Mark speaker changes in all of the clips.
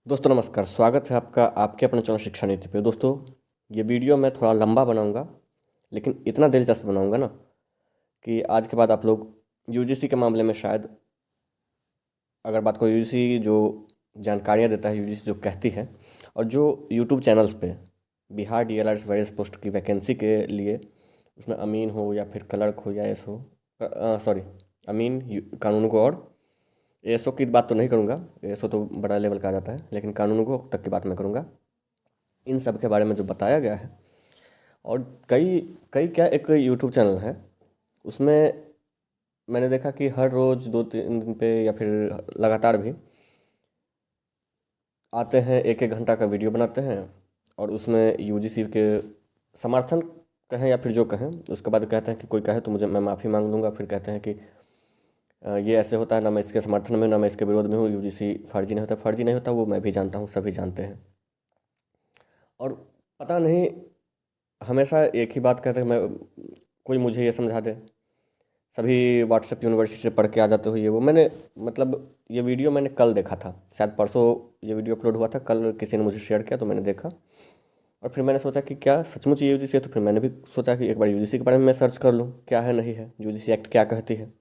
Speaker 1: दोस्तों नमस्कार, स्वागत है आपका आपके अपने चैनल शिक्षा नीति पे। दोस्तों ये वीडियो मैं थोड़ा लंबा बनाऊंगा, लेकिन इतना दिलचस्प बनाऊंगा ना कि आज के बाद आप लोग यूजीसी के मामले में शायद अगर बात को यूजीसी जो जानकारियाँ देता है, यूजीसी जो कहती है और जो यूट्यूब चैनल्स पे बिहार डीएलआर वेरियस पोस्ट की वैकेंसी के लिए उसमें अमीन हो या फिर क्लर्क हो या एस हो, सॉरी अमीन कानून को और एएसओ की बात तो नहीं करूँगा, एएसओ तो बड़ा लेवल का आ जाता है, लेकिन कानून को तक की बात मैं करूँगा। इन सब के बारे में जो बताया गया है और कई कई क्या एक यूट्यूब चैनल है उसमें मैंने देखा कि हर रोज़ 2-3 दिन पे या फिर लगातार भी आते हैं, एक एक घंटा का वीडियो बनाते हैं और उसमें यूजीसी के समर्थन कहें या फिर जो कहें, उसके बाद कहते हैं कि कोई कहे तो मुझे मैं माफ़ी मांग लूँगा। फिर कहते हैं कि ये ऐसे होता है, ना मैं इसके समर्थन में ना मैं इसके विरोध में हूँ, यूजीसी फर्जी नहीं होता। फर्जी नहीं होता वो मैं भी जानता हूँ, सभी जानते हैं। और पता नहीं हमेशा एक ही बात कहते हैं, मैं कोई मुझे ये समझा दे, सभी व्हाट्सएप यूनिवर्सिटी से पढ़ के आ जाते हो ये वो। मैंने मतलब ये वीडियो मैंने कल देखा था, शायद परसों ये वीडियो अपलोड हुआ था, कल किसी ने मुझे शेयर किया तो मैंने देखा और फिर मैंने सोचा कि क्या सचमुच ये यूजीसी है। तो फिर मैंने भी सोचा कि एक बार यूजीसी के बारे में मैं सर्च कर लूँ, क्या है नहीं है, यूजीसी एक्ट क्या कहती है।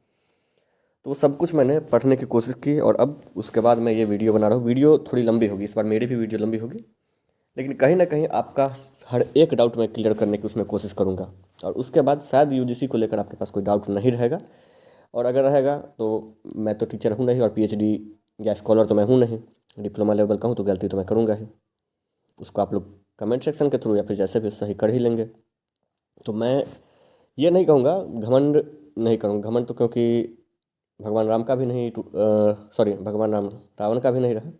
Speaker 1: तो वो सब कुछ मैंने पढ़ने की कोशिश की और अब उसके बाद मैं ये वीडियो बना रहा हूँ। वीडियो थोड़ी लंबी होगी इस बार, मेरी भी वीडियो लंबी होगी, लेकिन कहीं ना कहीं आपका हर एक डाउट मैं क्लियर करने की उसमें कोशिश करूँगा और उसके बाद शायद यूजीसी को लेकर आपके पास कोई डाउट नहीं रहेगा। और अगर रहेगा तो मैं तो टीचर हूँ नहीं और पीएचडी या स्कॉलर तो मैं हूँ नहीं, डिप्लोमा लेवल का हूँ, तो गलती तो मैं करूँगा ही। उसको आप लोग कमेंट सेक्शन के थ्रू या फिर जैसे भी सही कर ही लेंगे। तो मैं ये नहीं कहूँगा, घमंड नहीं करूँगा। घमंड तो क्योंकि भगवान राम का भी नहीं, सॉरी भगवान राम रावण का भी नहीं रहा।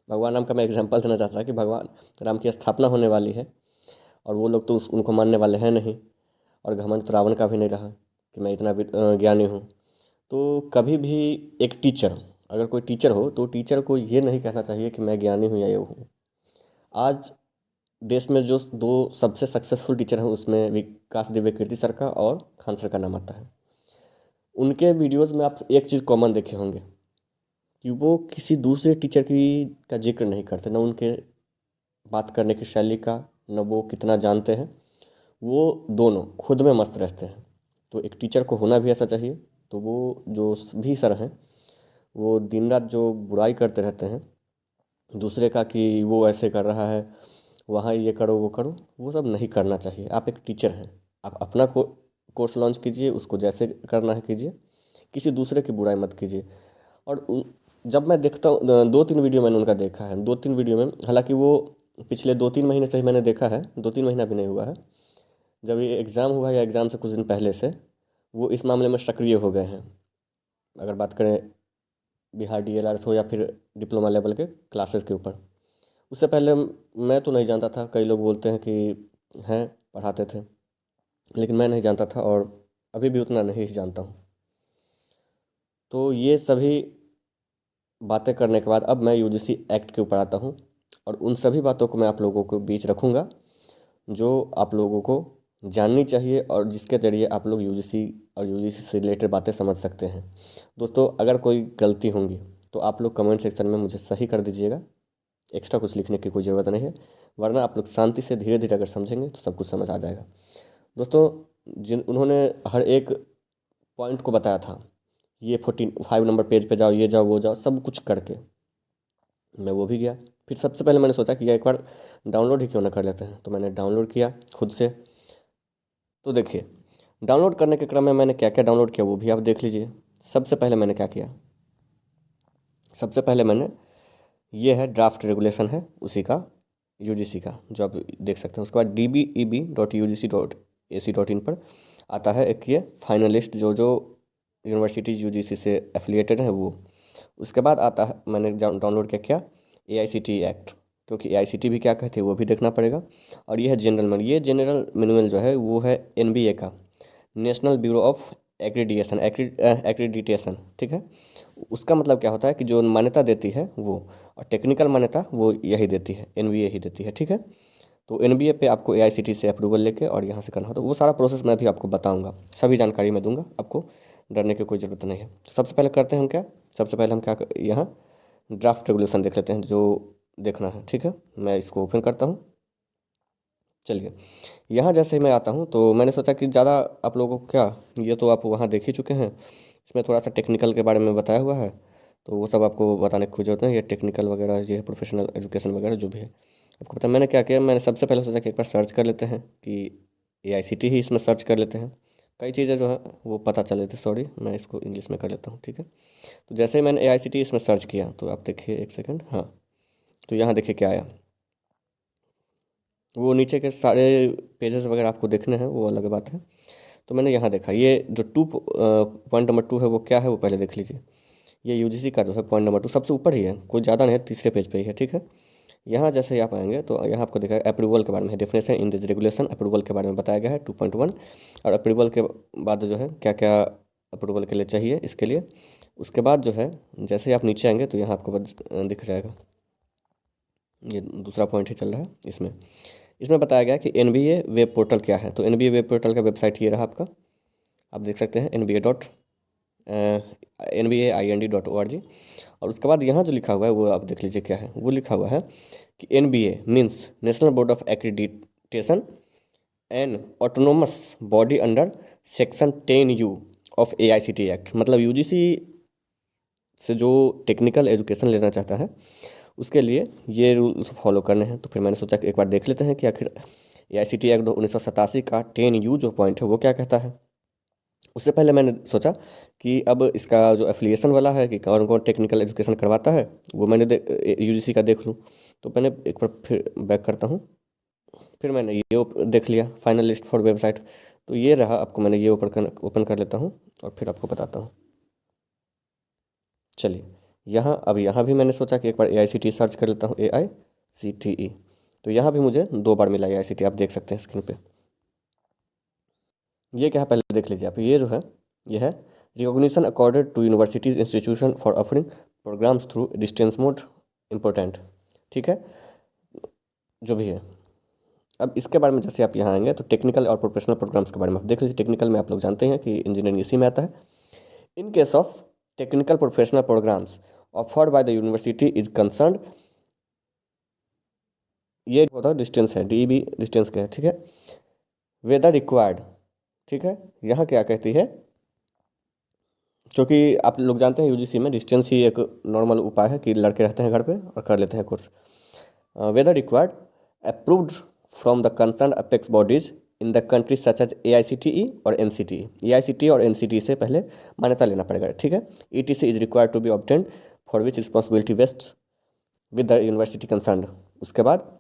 Speaker 1: भगवान राम का मैं एग्जांपल देना चाहता था कि भगवान राम की स्थापना होने वाली है और वो लोग तो उनको मानने वाले हैं नहीं। और घमंड तो रावण का भी नहीं रहा कि मैं इतना ज्ञानी हूँ। तो कभी भी एक टीचर, अगर कोई टीचर हो तो टीचर को ये नहीं कहना चाहिए कि मैं ज्ञानी हूँ या ये हूँ। आज देश में जो दो सबसे सक्सेसफुल टीचर हैं उसमें विकास दिव्य कीर्ति सर का और खान सर का नाम आता है। उनके वीडियोज़ में आप एक चीज़ कॉमन देखे होंगे कि वो किसी दूसरे टीचर की का जिक्र नहीं करते, ना उनके बात करने की शैली का, न वो कितना जानते हैं। वो दोनों खुद में मस्त रहते हैं। तो एक टीचर को होना भी ऐसा चाहिए। तो वो जो भी सर हैं वो दिन रात जो बुराई करते रहते हैं दूसरे का कि वो ऐसे कर रहा है, वहाँ ये करो वो करो, वो सब नहीं करना चाहिए। आप एक टीचर हैं, आप अपना कोर्स लॉन्च कीजिए, उसको जैसे करना है कीजिए, किसी दूसरे की बुराई मत कीजिए। और जब मैं देखता हूँ 2-3 वीडियो मैंने उनका देखा है, 2-3 वीडियो में, हालांकि वो पिछले 2-3 महीने से ही मैंने देखा है, 2-3 महीना भी नहीं हुआ है, जब ये एग्ज़ाम हुआ या एग्ज़ाम से कुछ दिन पहले से वो इस मामले में सक्रिय हो गए हैं। अगर बात करें बिहार डीएलआर हो या फिर डिप्लोमा लेवल के क्लासेस के ऊपर, उससे पहले मैं तो नहीं जानता था। कई लोग बोलते हैं कि हैं पढ़ाते थे, लेकिन मैं नहीं जानता था और अभी भी उतना नहीं जानता हूँ। तो ये सभी बातें करने के बाद अब मैं यूजीसी एक्ट के ऊपर आता हूँ और उन सभी बातों को मैं आप लोगों को बीच रखूँगा जो आप लोगों को जाननी चाहिए और जिसके ज़रिए आप लोग यूजीसी और यूजीसी से रिलेटेड बातें समझ सकते हैं। दोस्तों अगर कोई गलती होंगी तो आप लोग कमेंट सेक्शन में मुझे सही कर दीजिएगा, एक्स्ट्रा कुछ लिखने की कोई ज़रूरत नहीं है, वरना आप लोग शांति से धीरे धीरे अगर समझेंगे तो सब कुछ समझ आ जाएगा। दोस्तों जिन उन्होंने हर एक पॉइंट को बताया था, ये 45 नंबर पेज पे जाओ, ये जाओ वो जाओ, सब कुछ करके मैं वो भी गया। फिर सबसे पहले मैंने सोचा कि एक बार डाउनलोड ही क्यों ना कर लेते हैं, तो मैंने डाउनलोड किया खुद से। तो देखिए डाउनलोड करने के क्रम में मैंने क्या क्या डाउनलोड किया वो भी आप देख लीजिए। सबसे पहले मैंने क्या किया, सबसे पहले मैंने, ये है ड्राफ्ट रेगुलेशन है उसी का, यूजीसी का, जो आप देख सकते हैं। उसके बाद dbeb.ugc.ac.in पर आता है एक ये फाइनलिस्ट जो जो यूनिवर्सिटी यूजीसी से एफिलिएटेड है वो। उसके बाद आता है, मैंने डाउनलोड क्या किया, एआईसीटी एक्ट, क्योंकि एआईसीटी भी क्या कहती है वो भी देखना पड़ेगा। और ये है जनरल मैनुअल, ये जनरल मैनुअल जो है वो है एनबीए का, नेशनल ब्यूरो ऑफ एक्रीडिटेशन, ठीक है। उसका मतलब क्या होता है कि जो मान्यता देती है वो, और टेक्निकल मान्यता वो यही देती है, एनबीए ही देती है, ठीक है। तो एनबीए पे आपको एआईसीटी से अप्रूवल लेके और यहाँ से करना हो, तो वो सारा प्रोसेस मैं भी आपको बताऊंगा, सभी जानकारी मैं दूंगा, आपको डरने की कोई ज़रूरत नहीं है। सबसे पहले करते हैं हम क्या, सबसे पहले हम क्या यहाँ ड्राफ्ट रेगुलेशन देख लेते हैं जो देखना है, ठीक है। मैं इसको ओपन करता हूँ। चलिए, यहाँ जैसे ही मैं आता हूँ तो मैंने सोचा कि ज़्यादा आप लोगों को क्या, ये तो आप वहाँ देख ही चुके हैं, इसमें थोड़ा सा टेक्निकल के बारे में बताया हुआ है, तो वो सब आपको बताने की कोई ज़रूरत नहीं। ये टेक्निकल वगैरह, ये प्रोफेशनल एजुकेशन वगैरह जो भी है आपको पता है। मैंने क्या किया, मैंने सबसे पहले सोचा कि एक बार सर्च कर लेते हैं कि AICTE ही इसमें सर्च कर लेते हैं। कई चीज़ें जो है वो पता चल रही थी, सॉरी मैं इसको इंग्लिश में कर लेता हूँ, ठीक है। तो जैसे ही मैंने AICTE इसमें सर्च किया तो आप देखिए, एक सेकेंड, हाँ, तो यहाँ देखिए क्या आया। वो नीचे के सारे पेजेस वगैरह आपको देखने हैं, वो अलग बात है। तो मैंने यहाँ देखा, ये जो पॉइंट नंबर 2 है वो क्या है, वो पहले देख लीजिए। ये UGC का जो है पॉइंट नंबर 2 सबसे ऊपर ही है, कोई ज़्यादा नहीं है, तीसरे पेज पे ही है, ठीक है। यहाँ जैसे ही आप आएंगे तो यहाँ आपको देखा अप्रूवल के बारे में है, definition in this regulation, approval के बारे में बताया गया है 2.1। और अप्रूवल के बाद जो है क्या क्या अप्रूवल के लिए चाहिए इसके लिए। उसके बाद जो है जैसे ही आप नीचे आएंगे तो यहाँ आपको दिख जाएगा, ये दूसरा पॉइंट ही चल रहा है इसमें। इसमें बताया गया कि NBA वेब पोर्टल क्या है। तो NBA वेब पोर्टल का वेबसाइट ये रहा आपका, आप देख सकते हैं NBA.NBAIND.org। और उसके बाद यहाँ जो लिखा हुआ है वो आप देख लीजिए क्या है। वो लिखा हुआ है कि NBA means national board of accreditation N autonomous body under section 10U of AICTE act. मतलब UGC से जो टेक्निकल एजुकेशन लेना चाहता है उसके लिए ये रूल्स फॉलो करने हैं। तो फिर मैंने सोचा कि एक बार देख लेते हैं कि आखिर AICTE एक्ट 1987 का 10U जो पॉइंट है वो क्या कहता है। उससे पहले मैंने सोचा कि अब इसका जो एफिलिएशन वाला है कि कौन कौन टेक्निकल एजुकेशन करवाता है वो मैंने UGC का देख लूँ। तो मैंने एक बार फिर बैक करता हूँ, फिर मैंने ये देख लिया फाइनल लिस्ट फॉर वेबसाइट। तो ये रहा, आपको मैंने ये ओपन कर लेता हूँ और फिर आपको बताता हूँ। चलिए, यहाँ भी मैंने सोचा कि एक बार AICTE सर्च कर लेता हूँ, AICTE। तो यहाँ भी मुझे 2 बार मिला AICTE, आप देख सकते हैं स्क्रीन पे। ये क्या है पहले देख लीजिए आप, ये जो है ये है recognition accorded to universities institution for offering programmes through distance mode important, ठीक है, जो भी है। अब इसके बारे में जैसे आप यहाँ आएंगे तो टेक्निकल और प्रोफेशनल प्रोग्राम्स के बारे में आप देख लीजिए। टेक्निकल में आप लोग जानते हैं कि इंजीनियरिंग इसी में आता है। In case of technical professional programmes offered by the university is concern, ये होता है डिस्टेंस है, DEB डिस्टेंस का है, ठीक है। वेदर रिक्वायर्ड, ठीक है, यहाँ क्या कहती है, क्योंकि आप लोग जानते हैं UGC में डिस्टेंस ही एक नॉर्मल उपाय है कि लड़के रहते हैं घर पे और कर लेते हैं course. Whether required approved from the concern apex bodies in the country such as AICTE और NCTE। AICTE और NCTE से पहले मान्यता लेना पड़ेगा, ठीक है। ETC is required to be obtained for which responsibility vests with the university concern. उसके बाद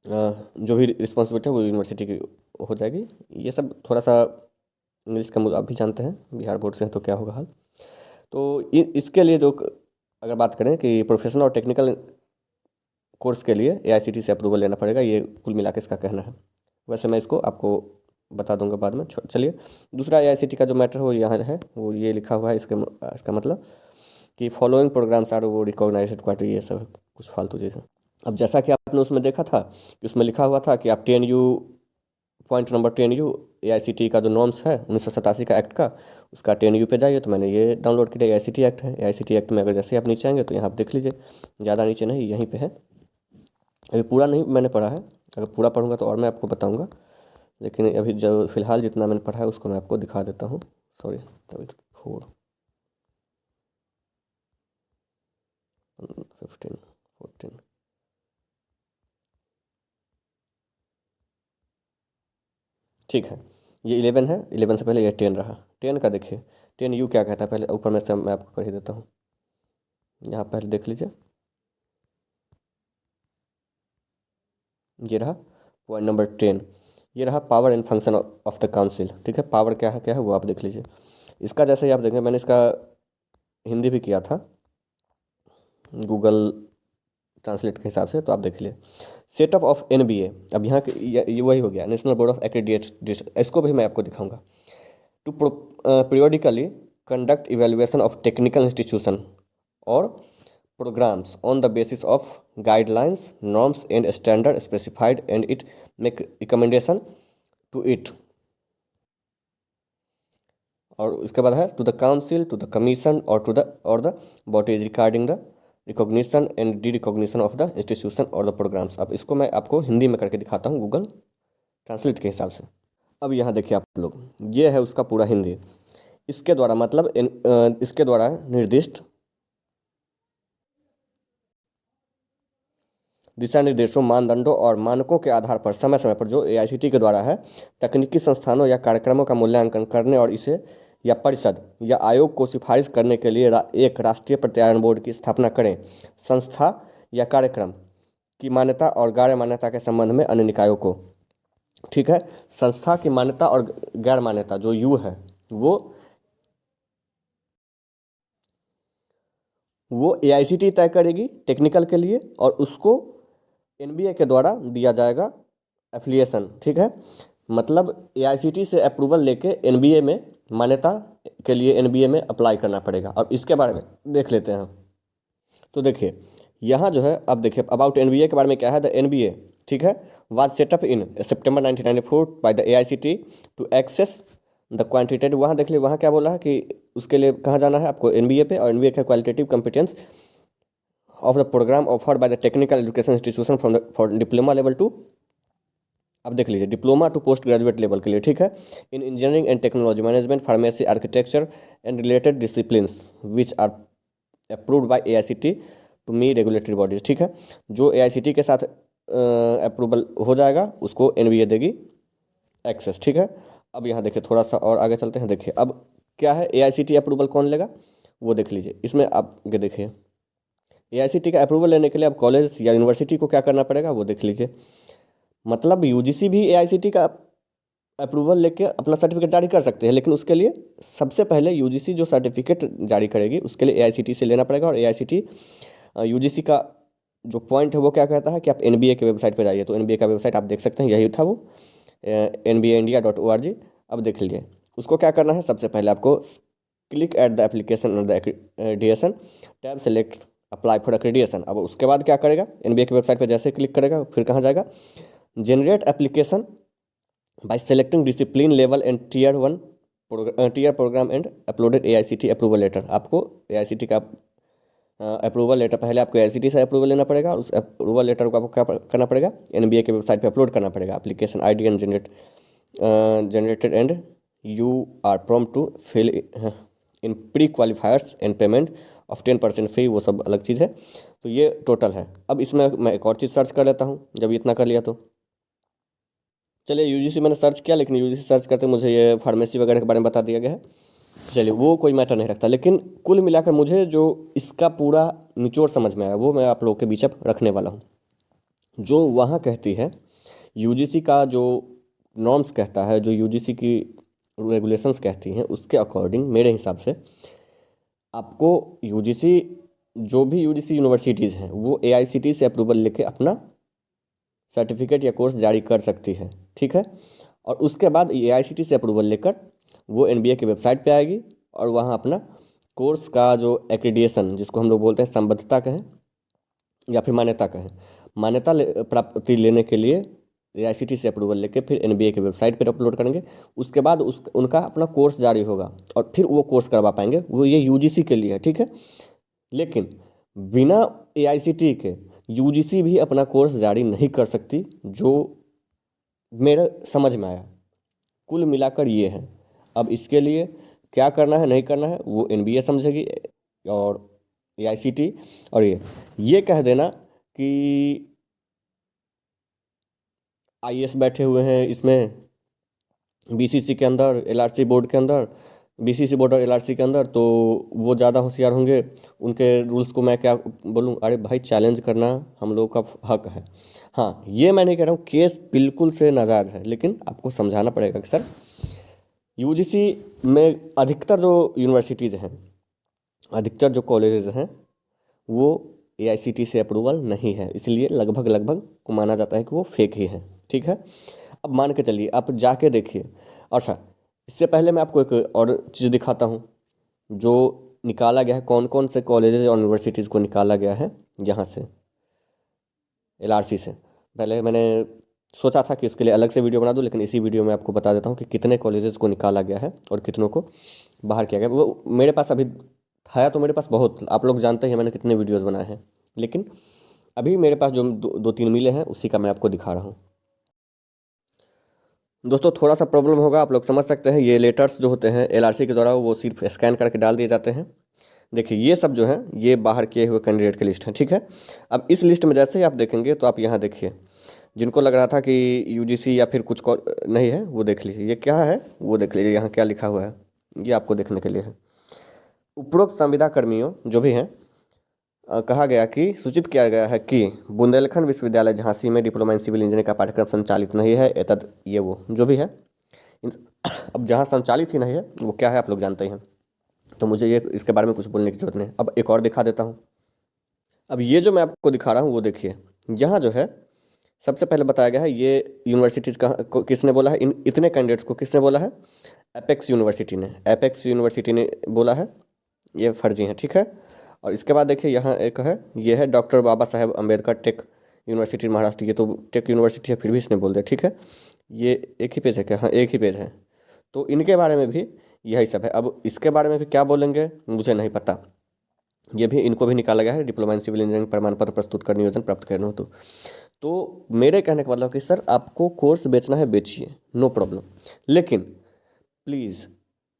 Speaker 1: जो भी रिस्पॉन्सिबिलिटी है वो यूनिवर्सिटी की हो जाएगी। ये सब थोड़ा सा इंग्लिश का आप भी जानते हैं, बिहार बोर्ड से हैं तो क्या होगा हाल। तो इसके लिए जो अगर बात करें कि प्रोफेशनल और टेक्निकल कोर्स के लिए AICTE से अप्रूवल लेना पड़ेगा, ये कुल मिला के इसका कहना है। वैसे मैं इसको आपको बता दूंगा बाद में। चलिए, दूसरा AICTE का जो मैटर हो यहाँ है, वो ये लिखा हुआ है, इसका मतलब कि फॉलोइंग प्रोग्राम्स आर वो रिकॉग्नाइज्ड क्वालिटी, ये सब कुछ फालतू चीज़ है। अब जैसा कि आपने उसमें देखा था कि उसमें लिखा हुआ था कि आप 10U point number 10U AICTE का जो नॉर्म्स है 1987 का एक्ट का, उसका 10U पे जाइए। तो मैंने ये डाउनलोड किया, AICTE एक्ट है। AICTE एक्ट में अगर जैसे आप नीचे आएंगे तो यहाँ आप देख लीजिए, ज़्यादा नीचे नहीं, यहीं पे है। अभी पूरा नहीं मैंने पढ़ा है, अगर पूरा पढ़ूंगा तो और मैं आपको बताऊंगा, लेकिन अभी जो फिलहाल जितना मैंने पढ़ा है उसको मैं आपको दिखा देता हूँ। सॉरी, 4 15 14, ठीक है। ये 11 है, 11 से पहले ये 10 रहा। 10 का देखिए, 10U क्या कहता है, पहले ऊपर में से मैं आपको कर ही देता हूँ। यहाँ पहले देख लीजिए, ये रहा पॉइंट नंबर 10। ये रहा power and function of the council, ठीक है। पावर क्या है वो आप देख लीजिए। इसका जैसे ही आप देखें, मैंने इसका हिंदी भी किया था गूगल ट्रांसलेट के हिसाब से, तो आप देख लिए। सेटअप ऑफ NBA, अब यहाँ ये वही हो गया, नेशनल बोर्ड ऑफ एक्रीडिएशन। इसको भी मैं आपको दिखाऊंगा। To periodically conduct evaluation of technical institution or programs on the basis of guidelines, norms and standard specified, and it make recommendation to it। और उसके बाद है to the council, to the commission और to the bodies regarding the recognition and de recognition of the institution और the programmes. अब इसको मैं आपको हिंदी में करके दिखाता हूँ गूगल ट्रांसलेट के हिसाब से। अब यहाँ देखिए आप लोग, ये है उसका पूरा हिंदी। इसके द्वारा मतलब इसके द्वारा निर्दिष्ट दिशा निर्देशों, मानदंडों और मानकों के आधार पर समय समय पर जो एआईसीटी के द्वारा है, तकनीकी संस्थानों या कार्यक्रमों का मूल्यांकन करने और इसे या परिषद या आयोग को सिफारिश करने के लिए एक राष्ट्रीय प्रत्यायन बोर्ड की स्थापना करें। संस्था या कार्यक्रम की मान्यता और गैर मान्यता के संबंध में अन्य निकायों को, ठीक है, संस्था की मान्यता और गैर मान्यता जो यू है वो एआईसीटी तय करेगी टेक्निकल के लिए, और उसको एनबीए के द्वारा दिया जाएगा एफिलिएशन, ठीक है। मतलब एआईसीटी से अप्रूवल लेके एनबीए में मान्यता के लिए एनबीए में अप्लाई करना पड़ेगा। और इसके बारे में देख लेते हैं। तो देखिए यहाँ जो है, अब देखिए अबाउट एनबीए के बारे में क्या है। द एनबीए, ठीक है, was set up in September 1994 by the AICT to access the quantitative. वहाँ देख लीजिए, वहाँ क्या बोला है कि उसके लिए कहाँ जाना है आपको, एनबीए पे, और एनबीए का qualitative competence of the programme offered by the technical education institution from for diploma level to, अब देख लीजिए, diploma to post graduate level के लिए, ठीक है, in engineering and technology, management, pharmacy, architecture and related disciplines which are approved by AICT to me regulatory bodies, ठीक है। जो एआईसीटी के साथ अप्रूवल हो जाएगा उसको एनबीए देगी एक्सेस, ठीक है। अब यहाँ देखिए थोड़ा सा और आगे चलते हैं। देखिए अब क्या है, एआईसीटी अप्रूवल कौन लेगा वो देख लीजिए। इसमें आप देखिए एआईसीटी का अप्रूवल लेने के लिए अब कॉलेज या यूनिवर्सिटी को क्या करना पड़ेगा वो देख लीजिए। मतलब यूजीसी भी एआईसीटी का अप्रूवल लेके अपना सर्टिफिकेट जारी कर सकते हैं, लेकिन उसके लिए सबसे पहले यूजीसी जो सर्टिफिकेट जारी करेगी उसके लिए एआईसीटी से लेना पड़ेगा। और एआईसीटी यूजीसी का जो पॉइंट है वो क्या कहता है कि आप एनबीए के वेबसाइट पर जाइए। तो एनबीए का वेबसाइट आप देख सकते हैं, यही था वो nbaindia.org। अब देख लीजिए उसको क्या करना है, सबसे पहले आपको click at the application the accreditation tab, select apply for accreditation. अब उसके बाद क्या करेगा, एनबीए की वेबसाइट पर जैसे क्लिक करेगा फिर कहाँ जाएगा, generate application by selecting discipline level and tier programme and uploaded AICT approval letter. आपको एआईसीटी का अप्रूवल लेटर, पहले आपको एआईसीटी से अप्रूवल लेना पड़ेगा, और उस अप्रूवल लेटर को आपको क्या करना पड़ेगा, एनबीए के वेबसाइट पे अपलोड करना पड़ेगा। Application ID and generated and you are prompt to fill in pre qualifiers and payment of 10% fee, वो सब अलग चीज़ है। तो ये टोटल है। अब इसमें मैं एक और चीज़ सर्च कर लेता हूँ, जब इतना कर लिया तो चलिए यूजीसी मैंने सर्च किया, लेकिन यूजीसी सर्च करते मुझे ये फार्मेसी वगैरह के बारे में बता दिया गया है। चलिए वो कोई मैटर नहीं रखता, लेकिन कुल मिलाकर मुझे जो इसका पूरा निचोड़ समझ में आया वो मैं आप लोगों के बीच अब रखने वाला हूँ। जो वहाँ कहती है यूजीसी का जो नॉर्म्स कहता है, जो यूजीसी की रेगुलेशंस कहती हैं, उसके अकॉर्डिंग मेरे हिसाब से आपको यूजीसी, जो भी यूजीसी यूनिवर्सिटीज़ हैं वो एआईसीटी से अप्रूवल लेके अपना सर्टिफिकेट या कोर्स जारी कर सकती है, ठीक है। और उसके बाद एआईसीटी से अप्रूवल लेकर वो एनबीए की वेबसाइट पे आएगी और वहाँ अपना कोर्स का जो एक्रेडिएशन, जिसको हम लोग बोलते हैं संबद्धता कहें या फिर मान्यता कहें, मान्यता प्राप्ति लेने के लिए एआईसीटी से अप्रूवल लेके फिर एनबीए के वेबसाइट पर अपलोड करेंगे। उसके बाद उनका अपना कोर्स जारी होगा और फिर वो कोर्स करवा पाएंगे। वो ये यूजीसी के लिए है, ठीक है। लेकिन बिना एआईसीटी के यूजीसी भी अपना कोर्स जारी नहीं कर सकती, जो मेरे समझ में आया। कुल मिलाकर ये है। अब इसके लिए क्या करना है नहीं करना है वो एनबीए समझेगी और एआईसीटी। और ये कह देना कि आईएएस बैठे हुए हैं इसमें बीसीसी के अंदर, एलआरसी बोर्ड के अंदर, बीसीसी बोर्ड और एलआरसी के अंदर, तो वो ज़्यादा होशियार होंगे, उनके रूल्स को मैं क्या बोलूँ। अरे भाई, चैलेंज करना हम लोग का हक है। हाँ, ये मैं नहीं कह रहा हूँ केस बिल्कुल से नाजायज़ है, लेकिन आपको समझाना पड़ेगा कि सर यूजीसी में अधिकतर जो यूनिवर्सिटीज़ हैं, अधिकतर जो कॉलेजेस हैं वो एआईसीटी से अप्रूवल नहीं है, इसलिए लगभग लगभग को माना जाता है कि वो फेक ही है, ठीक है। अब मान के चलिए, आप जाके देखिए। अच्छा, इससे पहले मैं आपको एक और चीज़ दिखाता हूँ जो निकाला गया है, कौन कौन से कॉलेजेस और यूनिवर्सिटीज़ को निकाला गया है यहाँ से, एलआरसी से। पहले मैंने सोचा था कि इसके लिए अलग से वीडियो बना दूँ, लेकिन इसी वीडियो में आपको बता देता हूँ कि कितने कॉलेजेस को निकाला गया है और कितनों को बाहर किया गया। वो मेरे पास अभी था तो मेरे पास बहुत, आप लोग जानते हैं मैंने कितने वीडियोज़ बनाए हैं, लेकिन अभी मेरे पास जो दो तीन मिले हैं उसी का मैं आपको दिखा रहा हूँ। दोस्तों थोड़ा सा प्रॉब्लम होगा, आप लोग समझ सकते हैं। ये लेटर्स जो होते हैं एलआरसी के द्वारा वो सिर्फ स्कैन करके डाल दिए जाते हैं। देखिए ये सब जो है ये बाहर किए हुए कैंडिडेट की लिस्ट है, ठीक है। अब इस लिस्ट में जैसे ही आप देखेंगे तो आप यहाँ देखिए, जिनको लग रहा था कि यूजीसी या फिर कुछ नहीं है वो देख लीजिए, ये क्या है वो देख लीजिए, यहाँ क्या लिखा हुआ है ये आपको देखने के लिए है। उपरोक्त संविदा कर्मियों जो भी हैं, कहा गया कि सूचित किया गया है कि बुंदेलखंड विश्वविद्यालय झांसी में डिप्लोमा इन सिविल इंजीनियरिंग का पाठ्यक्रम संचालित नहीं है। एतद ये वो जो भी है अब जहाँ संचालित ही नहीं है वो क्या है आप लोग जानते ही हैं, तो मुझे ये इसके बारे में कुछ बोलने की जरूरत नहीं। अब एक और दिखा देता हूँ। अब ये जो मैं आपको दिखा रहा हूँ वो देखिए, यहाँ जो है सबसे पहले बताया गया है ये यूनिवर्सिटीज़ का किसने बोला है, इन इतने कैंडिडेट्स को किसने बोला है, एपेक्स यूनिवर्सिटी ने। एपेक्स यूनिवर्सिटी ने बोला है ये फर्जी है, ठीक है। और इसके बाद देखिए यहाँ एक है, ये है doctor Baba Saheb Ambedkar take university Maharashtra. ये तो टेक यूनिवर्सिटी है फिर भी इसने बोल दिया, ठीक है। ये एक ही पेज है क्या, हाँ एक ही पेज है। तो इनके बारे में भी यही सब है। अब इसके बारे में भी क्या बोलेंगे मुझे नहीं पता, ये भी इनको भी निकाला गया है डिप्लोमा इन सिविल इंजीनियरिंग प्रमाण पत्र प्रस्तुत कर नियोजन प्राप्त करना हो तो मेरे कहने का मतलब कि सर आपको कोर्स बेचना है बेचिए, नो प्रॉब्लम, लेकिन प्लीज़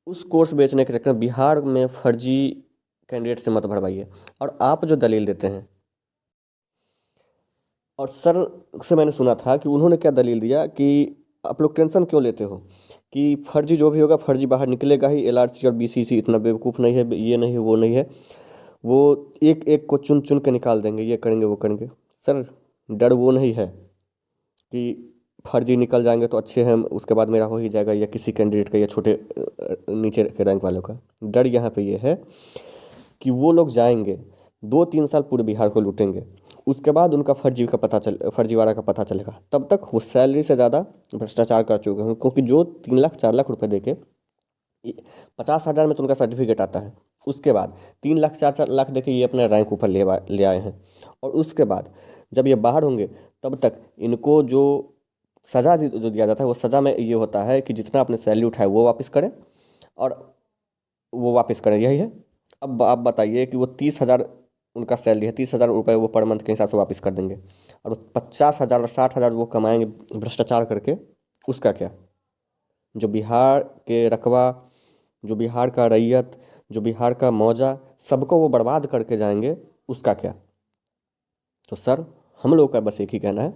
Speaker 1: उस कोर्स बेचने के चक्कर में बिहार में फर्जी कैंडिडेट से मत भरवाइए। और आप जो दलील देते हैं, और सर से मैंने सुना था कि उन्होंने क्या दलील दिया कि आप लोग टेंशन क्यों लेते हो कि फर्जी जो भी होगा फर्जी बाहर निकलेगा ही, एलआरसी और बीसीसी इतना बेवकूफ़ नहीं है, ये नहीं है वो नहीं है, वो एक एक को चुन चुन के निकाल देंगे, ये करेंगे वो करेंगे। सर डर वो नहीं है कि फर्जी निकल जाएंगे तो अच्छे हैं उसके बाद मेरा हो ही जाएगा, या किसी कैंडिडेट का या छोटे नीचे के रैंक वालों का। डर यहाँ पे ये है कि वो लोग जाएंगे 2-3 साल पूरे बिहार को लूटेंगे, उसके बाद उनका फर्जीवाड़ा का पता चलेगा, तब तक वो सैलरी से ज़्यादा भ्रष्टाचार कर चुके हैं। क्योंकि जो 3 लाख 4 लाख रुपए दे के 50,000 में तो उनका सर्टिफिकेट आता है, उसके बाद 3 लाख 4 लाख दे के ये अपना रैंक ऊपर ले आए हैं। और उसके बाद जब ये बाहर होंगे तब तक इनको जो सज़ा जो दिया जाता है वो सज़ा में ये होता है कि जितना आपने सैलरी उठाया वो वापस करें, और वो वापस करें, यही है। अब आप बताइए कि वो 30,000 उनका सैलरी है, 30,000 रुपये वो पर मंथ के हिसाब से वापस कर देंगे, और 50,000 और 60,000 वो कमाएंगे भ्रष्टाचार करके, उसका क्या। जो बिहार के रकबा, जो बिहार का रैयत, जो बिहार का मौजा, सबको वो बर्बाद करके जाएंगे, उसका क्या। तो सर हम लोग का बस एक ही कहना है,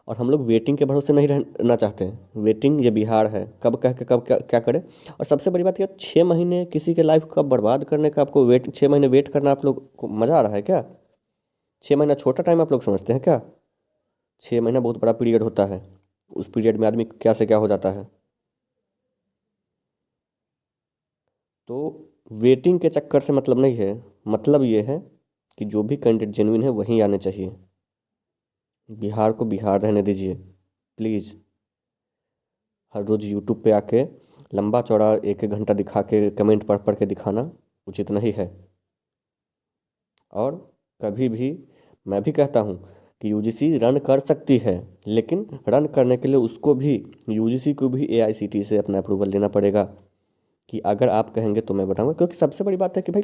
Speaker 1: और हम लोग वेटिंग के भरोसे नहीं रहना चाहते हैं। वेटिंग ये बिहार है, कब कह के कब क्या करें। और सबसे बड़ी बात, ये 6 महीने किसी के लाइफ का बर्बाद करने का, आपको 6 महीने वेट करना आप लोग को मज़ा आ रहा है क्या। 6 महीना छोटा टाइम आप लोग समझते हैं क्या। 6 महीना बहुत बड़ा पीरियड होता है, उस पीरियड में आदमी क्या से क्या हो जाता है। तो वेटिंग के चक्कर से मतलब नहीं है, मतलब ये है कि जो भी कैंडिडेट जेन्युइन है वहीं आने चाहिए। बिहार को बिहार रहने दीजिए प्लीज़। हर रोज़ यूट्यूब पे आके लंबा चौड़ा 1-1 घंटा दिखा के कमेंट पढ़ पढ़ के दिखाना उचित नहीं है। और कभी भी मैं भी कहता हूँ कि यूजीसी रन कर सकती है, लेकिन रन करने के लिए उसको भी, यूजीसी को भी एआईसीटी से अपना अप्रूवल लेना पड़ेगा कि अगर आप कहेंगे तो मैं बताऊँगा। क्योंकि सबसे बड़ी बात है कि भाई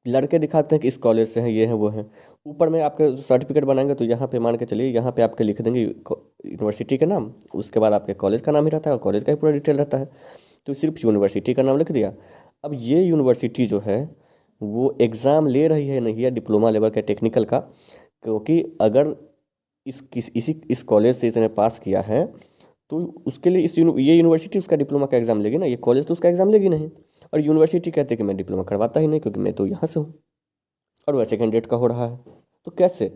Speaker 1: लड़के दिखाते हैं कि इस कॉलेज से हैं, ये हैं वो हैं, ऊपर में आपके सर्टिफिकेट बनाएंगे तो यहाँ पे मान के चलिए यहाँ पे आपके लिख देंगे यूनिवर्सिटी के नाम, उसके बाद आपके कॉलेज का नाम ही रहता है और कॉलेज का ही पूरा डिटेल रहता है। तो सिर्फ यूनिवर्सिटी का नाम लिख दिया। अब ये यूनिवर्सिटी जो है वो एग्ज़ाम ले रही है नहीं है डिप्लोमा लेवल का टेक्निकल का, क्योंकि अगर इस कॉलेज से इसने पास किया है तो उसके लिए ये यूनिवर्सिटी उसका डिप्लोमा का एग्ज़ाम लेगी ना, ये कॉलेज तो उसका एग्ज़ाम लेगी नहीं। और यूनिवर्सिटी कहते हैं कि मैं डिप्लोमा करवाता ही नहीं क्योंकि मैं तो यहाँ से हूँ, और वैसे कैंडिडेट का हो रहा है, तो कैसे।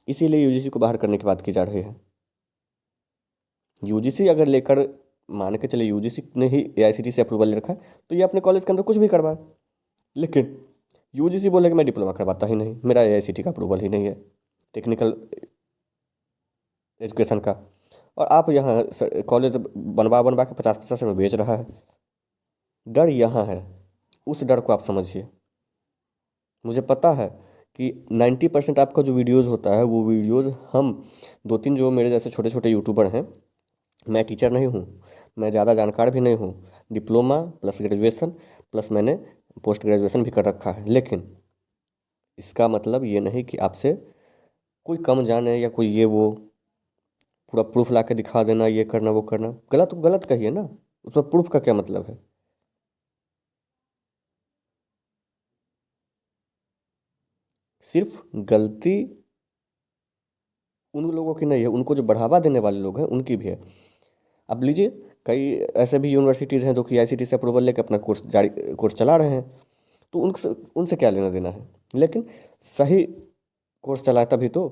Speaker 1: इसीलिए यूजीसी को बाहर करने की बात की जा रही है। यूजीसी अगर लेकर, मान के चले यूजीसी ने ही एआईसीटी से अप्रूवल ले रखा है तो ये अपने कॉलेज के अंदर कुछ भी करवाए, लेकिन यूजीसी बोले कि मैं डिप्लोमा करवाता ही नहीं, मेरा एआईसीटी का अप्रूवल ही नहीं है टेक्निकल एजुकेशन का, और आप यहाँ कॉलेज बनवा बनवा के 50-50 में बेच रहा है। डर यहाँ है, उस डर को आप समझिए। मुझे पता है कि 90% आपका जो वीडियोज़ होता है वो वीडियोज़ हम 2-3 जो मेरे जैसे छोटे छोटे यूट्यूबर हैं, मैं टीचर नहीं हूँ, मैं ज़्यादा जानकार भी नहीं हूँ, डिप्लोमा प्लस ग्रेजुएशन प्लस मैंने पोस्ट ग्रेजुएशन भी कर रखा है, लेकिन इसका मतलब ये नहीं कि आपसे कोई कम जाने या कोई ये वो पूरा प्रूफ ला के दिखा देना, ये करना वो करना। गलत गलत कहिए ना, उसमें प्रूफ का क्या मतलब है। सिर्फ गलती उन लोगों की नहीं है, उनको जो बढ़ावा देने वाले लोग हैं उनकी भी है। अब लीजिए, कई ऐसे भी यूनिवर्सिटीज़ हैं जो कि आईसीटी से अप्रूवल लेकर अपना कोर्स चला रहे हैं, तो उनसे उनसे क्या लेना देना है। लेकिन सही कोर्स चलाए तभी तो।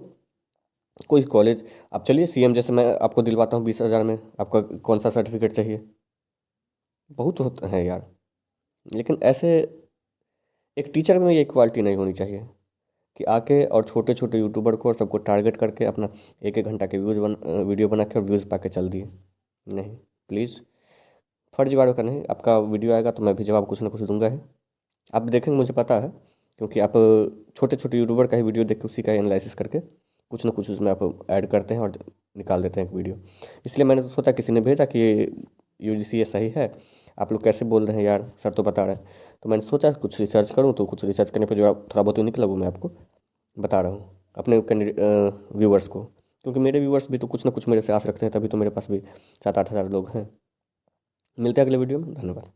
Speaker 1: कोई कॉलेज, अब चलिए सीएम जैसे मैं आपको दिलवाता हूँ 20,000 में, आपका कौन सा सर्टिफिकेट चाहिए, बहुत होता है यार। लेकिन ऐसे एक टीचर में ये इक्वालिटी नहीं होनी चाहिए कि आके और छोटे छोटे यूट्यूबर को और सबको टारगेट करके अपना एक एक घंटा के वीडियो बना के और व्यूज़ पा के चल दिए। नहीं, प्लीज़, फर्जीवाड़ों का नहीं। आपका वीडियो आएगा तो मैं भी जवाब कुछ ना कुछ दूंगा ही। आप देखेंगे, मुझे पता है, क्योंकि आप छोटे छोटे यूट्यूबर का ही वीडियो देख के उसी का एनालिसिस करके कुछ ना कुछ उसमें आप ऐड करते हैं और निकाल देते हैं एक वीडियो। इसलिए मैंने तो सोचा, किसी ने भेजा कि यूजीसी ये सही है, आप लोग कैसे बोल रहे हैं यार, सर तो बता रहे हैं। तो मैंने सोचा कुछ रिसर्च करूँ, तो कुछ रिसर्च करने पर जो थोड़ा बहुत निकला वो मैं आपको बता रहा हूँ अपने व्यूवर्स को, क्योंकि मेरे व्यूवर्स भी तो कुछ ना कुछ मेरे से आस रखते हैं, तभी तो मेरे पास भी 7-8 हज़ार लोग हैं। मिलते हैं अगले वीडियो में, धन्यवाद।